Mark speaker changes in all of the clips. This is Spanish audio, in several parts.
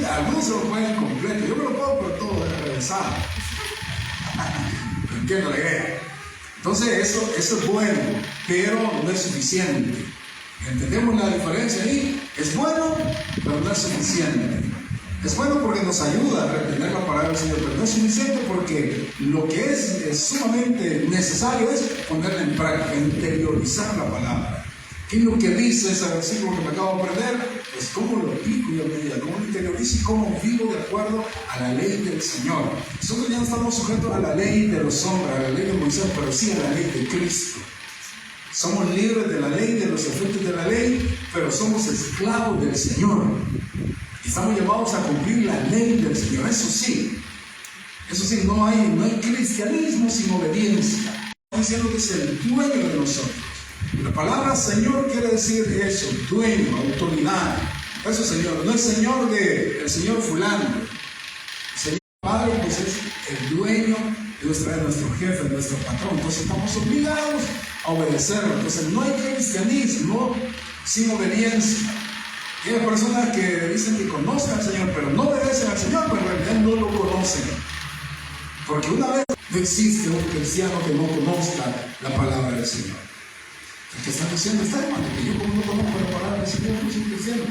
Speaker 1: algunos se lo pueden completo, yo me lo puedo por todo regresado. Entiendo la idea. Entonces eso es bueno, pero no es suficiente. ¿Entendemos la diferencia ahí? Es bueno, pero no es suficiente. Es bueno porque nos ayuda a retener la palabra del Señor, pero no es suficiente porque lo que es sumamente necesario es ponerla en práctica, interiorizar la palabra. ¿Qué es lo que dice ese versículo que me acabo de aprender? Pues cómo lo aplico yo a mi vida, cómo lo interiorizo y cómo vivo de acuerdo a la ley del Señor. Nosotros ya no estamos sujetos a la ley de los hombres, a la ley de Moisés, pero sí a la ley de Cristo. Somos libres de la ley, de los efectos de la ley, pero somos esclavos del Señor. Estamos llamados a cumplir la ley del Señor. Eso sí, no hay cristianismo sin obediencia. Estamos diciendo que es el dueño de nosotros. La palabra Señor quiere decir eso, dueño, autoridad. Eso Señor, no es Señor el Señor fulano. El Señor Padre pues es el dueño de nuestro jefe, de nuestro patrón. Entonces estamos obligados a obedecerlo. Entonces no hay cristianismo sin obediencia. Hay personas que dicen que conocen al Señor, pero no obedecen al Señor, pero en realidad no lo conocen. Porque una vez no existe un cristiano que no conozca la palabra del Señor. El que está diciendo está, hermano, que yo como no conozco la palabra del Señor, no soy cristiano.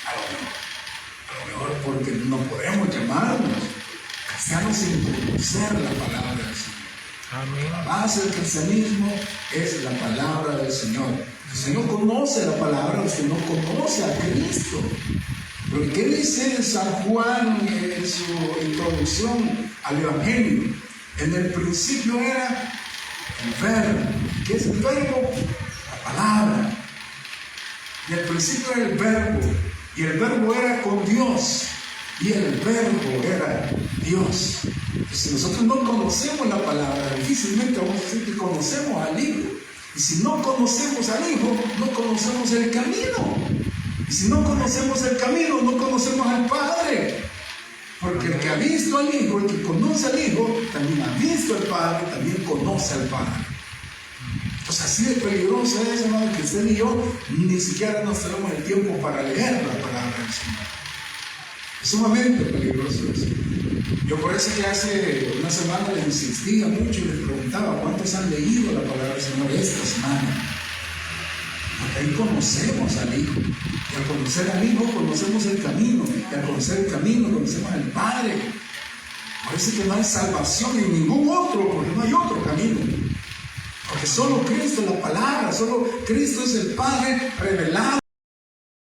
Speaker 1: A lo mejor porque no podemos llamarnos cristianos sin conocer la palabra del Señor. Amén. La base del cristianismo es la palabra del Señor. Si no conoce la palabra, si no conoce a Cristo. Pero ¿qué dice San Juan en su introducción al Evangelio? En el principio era el verbo. ¿Qué es el verbo? La palabra. Y el principio era el verbo. Y el verbo era con Dios. Y el verbo era Dios. Si nosotros no conocemos la palabra, difícilmente vamos a decir que conocemos al Hijo. Y si no conocemos al Hijo, no conocemos el camino. Y si no conocemos el camino, no conocemos al Padre. Porque el que ha visto al Hijo, el que conoce al Hijo, también ha visto al Padre, también conoce al Padre. Entonces así de peligroso es, hermano, que usted y yo ni siquiera nos tenemos el tiempo para leer la palabra del Señor. Es sumamente peligroso eso. Yo por eso que hace una semana les insistía mucho y les preguntaba cuántos han leído la palabra del Señor esta semana. Porque ahí conocemos al Hijo. Y al conocer al Hijo conocemos el camino. Y al conocer el camino conocemos al Padre. Parece que no hay salvación en ningún otro, porque no hay otro camino. Porque solo Cristo es la palabra, solo Cristo es el Padre revelado.